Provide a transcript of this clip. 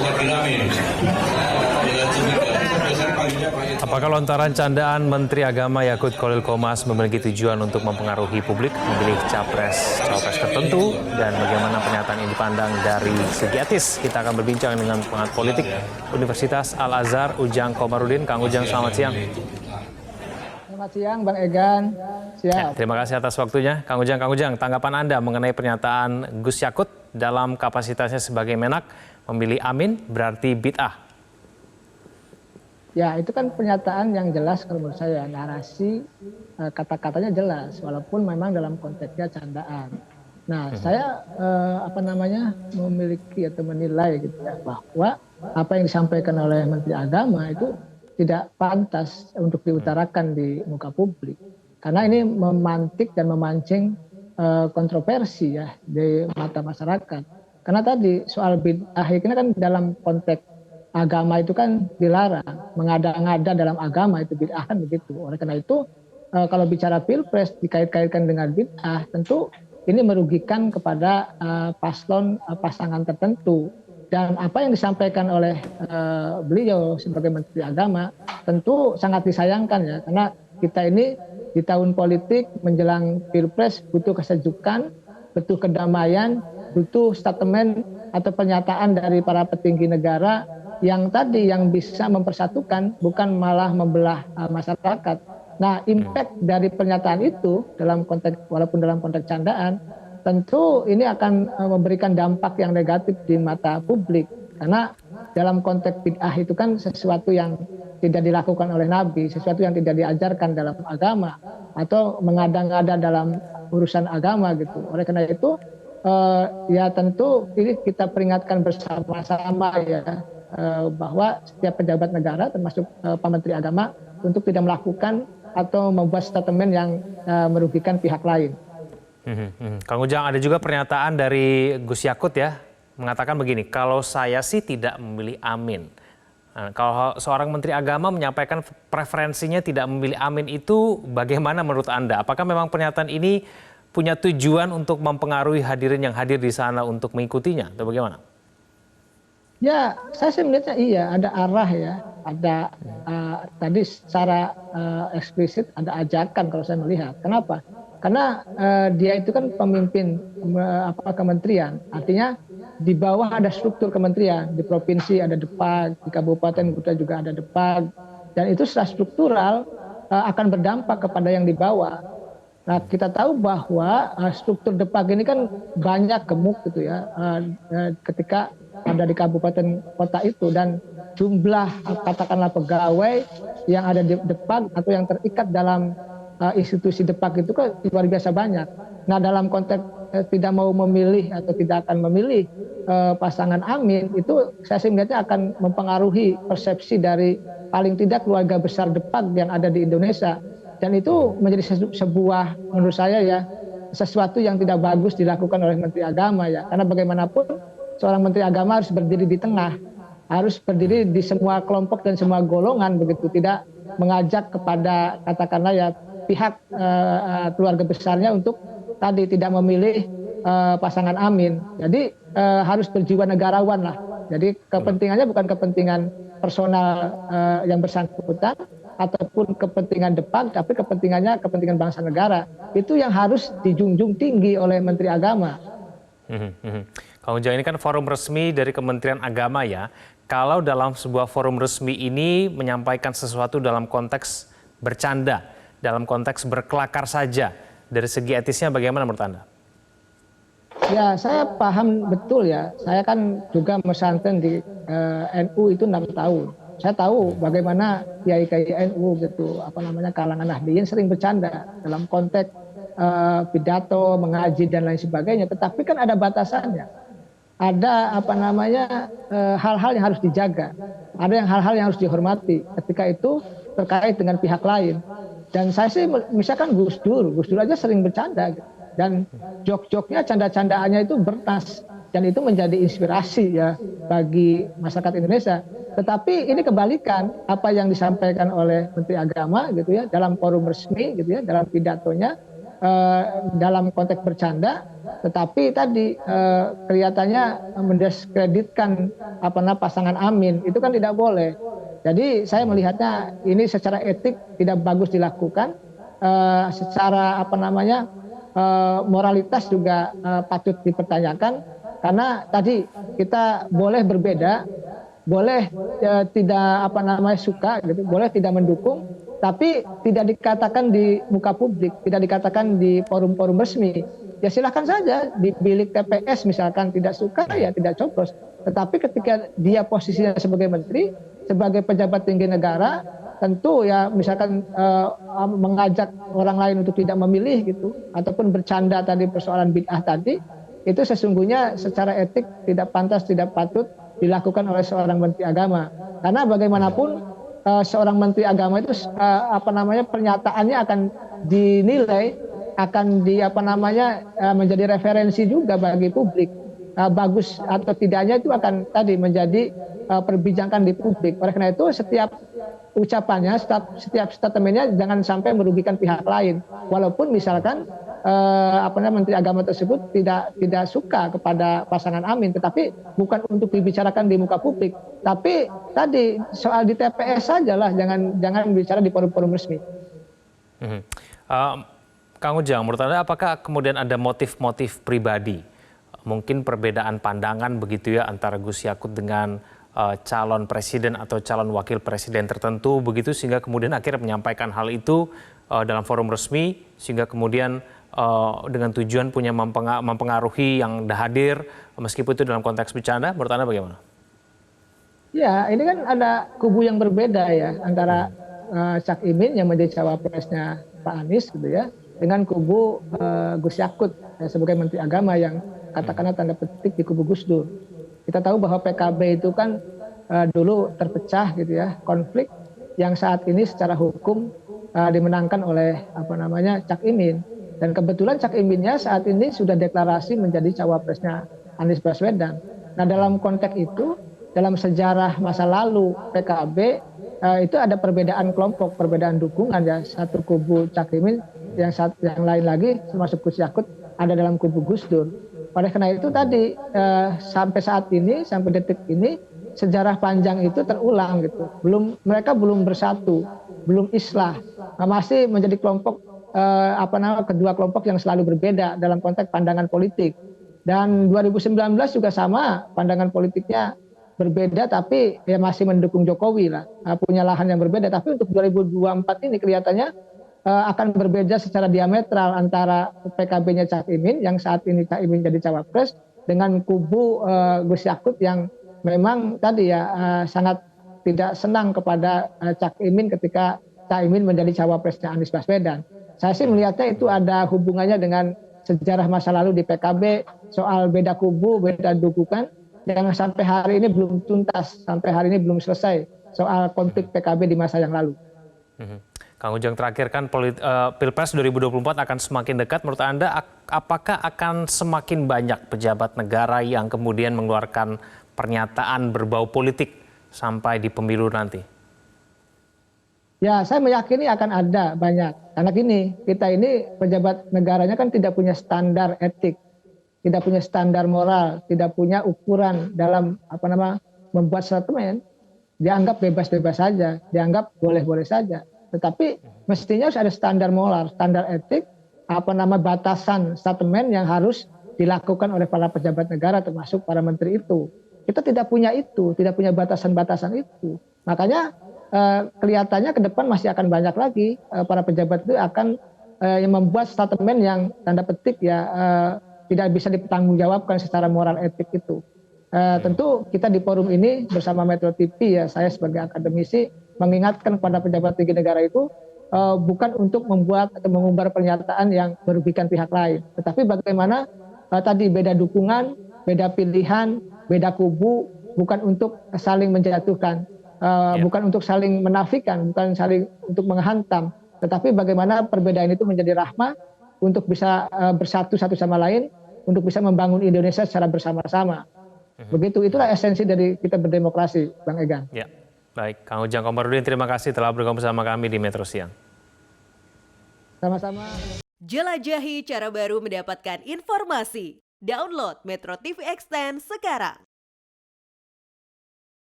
lagi rame. Apakah lontaran candaan Menteri Agama Yakut Khalil Qomas memiliki tujuan untuk mempengaruhi publik memilih cawapres tertentu, dan bagaimana pernyataan ini dipandang dari segi etis? Kita akan berbincang dengan pengamat politik Universitas Al-Azhar, Ujang Komarudin. Kang Ujang, selamat siang. Selamat siang, Bang Egan. Siap. Ya, terima kasih atas waktunya, Kang Ujang, tanggapan Anda mengenai pernyataan Gus Yakut dalam kapasitasnya sebagai Menak memilih Amin berarti bid'ah? Ya, itu kan pernyataan yang jelas kalau menurut saya, narasi kata-katanya jelas, walaupun memang dalam konteksnya candaan. Nah, saya memiliki atau menilai gitu ya, bahwa apa yang disampaikan oleh Menteri Agama itu tidak pantas untuk diutarakan di muka publik. Karena ini memantik dan memancing kontroversi ya di mata masyarakat. Karena tadi soal bid'ah ini kan dalam konteks agama itu kan dilarang, mengada-ngada dalam agama itu bid'ah kan begitu. Oleh karena itu kalau bicara pilpres dikait-kaitkan dengan bid'ah, tentu ini merugikan kepada pasangan tertentu. Dan apa yang disampaikan oleh beliau sebagai Menteri Agama tentu sangat disayangkan ya, karena kita ini di tahun politik menjelang pilpres butuh kesejukan, butuh kedamaian, butuh statement atau pernyataan dari para petinggi negara yang bisa mempersatukan, bukan malah membelah masyarakat. Nah, impact dari pernyataan itu walaupun dalam konteks candaan, tentu ini akan memberikan dampak yang negatif di mata publik. Karena dalam konteks bid'ah itu kan sesuatu yang tidak dilakukan oleh Nabi, sesuatu yang tidak diajarkan dalam agama, atau mengada-ngada dalam urusan agama gitu. Oleh karena itu, ya tentu ini kita peringatkan bersama-sama ya, bahwa setiap pejabat negara termasuk Pak Menteri Agama untuk tidak melakukan atau membuat statement yang merugikan pihak lain. Kang Ujang, ada juga pernyataan dari Gus Yakut ya, mengatakan begini, kalau saya sih tidak memilih Amin. Nah, kalau seorang Menteri Agama menyampaikan preferensinya tidak memilih Amin, itu bagaimana menurut Anda? Apakah memang pernyataan ini punya tujuan untuk mempengaruhi hadirin yang hadir di sana untuk mengikutinya atau bagaimana? Ya, saya sih melihatnya iya, ada arah ya, ada tadi secara eksplisit ada ajakan kalau saya melihat. Kenapa? Karena dia itu kan pemimpin kementerian, artinya di bawah ada struktur kementerian, di provinsi ada Depag, di kabupaten kota juga ada Depag, dan itu secara struktural akan berdampak kepada yang di bawah. Nah, kita tahu bahwa struktur Depag ini kan banyak gemuk gitu ya, ketika ada di kabupaten kota itu, dan jumlah katakanlah pegawai yang ada di Depag atau yang terikat dalam institusi Depag itu kan luar biasa banyak. Nah, dalam konteks tidak mau memilih atau tidak akan memilih pasangan Amin, itu saya sih melihatnya akan mempengaruhi persepsi dari paling tidak keluarga besar Depag yang ada di Indonesia. Dan itu menjadi sebuah, menurut saya ya, sesuatu yang tidak bagus dilakukan oleh Menteri Agama ya. Karena bagaimanapun seorang Menteri Agama harus berdiri di tengah, harus berdiri di semua kelompok dan semua golongan begitu, tidak mengajak kepada katakanlah ya pihak keluarga besarnya untuk tadi tidak memilih pasangan Amin. Jadi harus berjiwa negarawan lah. Jadi kepentingannya bukan kepentingan personal yang bersangkutan ataupun kepentingan Depag, tapi kepentingannya kepentingan bangsa negara. Itu yang harus dijunjung tinggi oleh Menteri Agama. Kang Ujang, ini kan forum resmi dari Kementerian Agama ya. Kalau dalam sebuah forum resmi ini menyampaikan sesuatu dalam konteks bercanda, dalam konteks berkelakar saja, dari segi etisnya bagaimana menurut Anda? Ya, saya paham betul ya. Saya kan juga pesantren di NU itu 6 tahun. Saya tahu bagaimana kiai-kiai NU gitu, kalangan Nahdliyin sering bercanda dalam konteks pidato, mengaji dan lain sebagainya. Tetapi kan ada batasannya. Ada hal-hal yang harus dijaga. Ada hal-hal yang harus dihormati ketika itu terkait dengan pihak lain. Dan saya sih misalkan Gus Dur aja sering bercanda gitu. Dan jok-joknya, canda-candaannya itu bertas, dan itu menjadi inspirasi ya bagi masyarakat Indonesia. Tetapi ini kebalikan apa yang disampaikan oleh Menteri Agama gitu ya dalam forum resmi gitu ya, dalam pidatonya dalam konteks bercanda, tetapi tadi kelihatannya mendiskreditkan pasangan Amin, itu kan tidak boleh. Jadi saya melihatnya ini secara etik tidak bagus dilakukan, secara moralitas juga patut dipertanyakan, karena tadi kita boleh berbeda, boleh tidak suka gitu, boleh tidak mendukung, tapi tidak dikatakan di muka publik, tidak dikatakan di forum-forum resmi. Ya silahkan saja di bilik TPS misalkan tidak suka ya tidak coblos. Tetapi ketika dia posisinya sebagai menteri, sebagai pejabat tinggi negara, tentu ya misalkan mengajak orang lain untuk tidak memilih gitu, ataupun bercanda tadi persoalan bid'ah tadi, itu sesungguhnya secara etik tidak pantas, tidak patut dilakukan oleh seorang menteri agama. Karena bagaimanapun seorang menteri agama itu pernyataannya akan dinilai, akan menjadi referensi juga bagi publik. Bagus atau tidaknya itu akan tadi menjadi perbincangan di publik. Oleh karena itu setiap ucapannya, setiap statementnya jangan sampai merugikan pihak lain. Walaupun misalkan menteri agama tersebut tidak suka kepada pasangan Amin, tetapi bukan untuk dibicarakan di muka publik. Tapi tadi soal di TPS sajalah, jangan bicara di forum-forum resmi. Kang Ujang, menurut Anda apakah kemudian ada motif-motif pribadi, mungkin perbedaan pandangan begitu ya antara Gus Yakut dengan calon presiden atau calon wakil presiden tertentu begitu, sehingga kemudian akhirnya menyampaikan hal itu dalam forum resmi, sehingga kemudian dengan tujuan punya mempengaruhi yang hadir meskipun itu dalam konteks bercanda? Menurut Anda bagaimana? Ya, ini kan ada kubu yang berbeda ya antara Cak Imin yang menjadi cawapresnya Pak Anies gitu ya, dengan kubu Gus Yakut sebagai Menteri Agama yang katakanlah tanda petik di kubu Gus Dur. Kita tahu bahwa PKB itu kan dulu terpecah gitu ya, konflik yang saat ini secara hukum dimenangkan oleh Cak Imin. Dan kebetulan Cak Iminnya saat ini sudah deklarasi menjadi cawapresnya Anies Baswedan. Nah dalam konteks itu, dalam sejarah masa lalu PKB itu ada perbedaan kelompok, perbedaan dukungan ya. Satu kubu Cak Imin, yang lain lagi termasuk Gus Yakut ada dalam kubu Gus Dur. Oleh karena itu tadi sampai saat ini, sampai detik ini sejarah panjang itu terulang gitu. Mereka belum bersatu, belum islah, masih menjadi kelompok kedua kelompok yang selalu berbeda dalam konteks pandangan politik. Dan 2019 juga sama, pandangan politiknya berbeda, tapi ya masih mendukung Jokowi lah, punya lahan yang berbeda. Tapi untuk 2024 ini kelihatannya akan berbeda secara diametral antara PKB-nya Cak Imin yang saat ini Cak Imin jadi cawapres dengan kubu Gus Yakut yang memang tadi ya sangat tidak senang kepada Cak Imin ketika Cak Imin menjadi cawapresnya Anies Baswedan. Saya sih melihatnya itu ada hubungannya dengan sejarah masa lalu di PKB, soal beda kubu, beda dukungan, yang sampai hari ini belum tuntas, sampai hari ini belum selesai soal konflik PKB di masa yang lalu. Kang Ujang, terakhir kan Pilpres 2024 akan semakin dekat. Menurut Anda apakah akan semakin banyak pejabat negara yang kemudian mengeluarkan pernyataan berbau politik sampai di pemilu nanti? Ya, saya meyakini akan ada banyak. Karena gini, kita ini pejabat negaranya kan tidak punya standar etik, tidak punya standar moral, tidak punya ukuran dalam membuat statement. Dianggap bebas-bebas saja, dianggap boleh-boleh saja. Tetapi mestinya harus ada standar moral, standar etik, batasan statement yang harus dilakukan oleh para pejabat negara termasuk para menteri itu. Kita tidak punya itu, tidak punya batasan-batasan itu. Makanya kelihatannya ke depan masih akan banyak lagi para pejabat itu akan membuat statement yang tanda petik ya tidak bisa dipertanggungjawabkan secara moral etik itu. Tentu kita di forum ini bersama Metro TV ya, saya sebagai akademisi mengingatkan kepada pejabat tinggi negara itu bukan untuk membuat atau mengumbar pernyataan yang merugikan pihak lain, tetapi bagaimana tadi beda dukungan, beda pilihan, beda kubu, bukan untuk saling menjatuhkan. Bukan untuk saling menafikan, bukan saling untuk menghantam, tetapi bagaimana perbedaan itu menjadi rahmah untuk bisa bersatu satu sama lain, untuk bisa membangun Indonesia secara bersama-sama. Begitu, itulah esensi dari kita berdemokrasi, Bang Egan. Ya, baik. Kang Ujang Komarudin, terima kasih telah bergabung bersama kami di Metro Siang. Sama-sama. Jelajahi cara baru mendapatkan informasi. Download Metro TV Extend sekarang.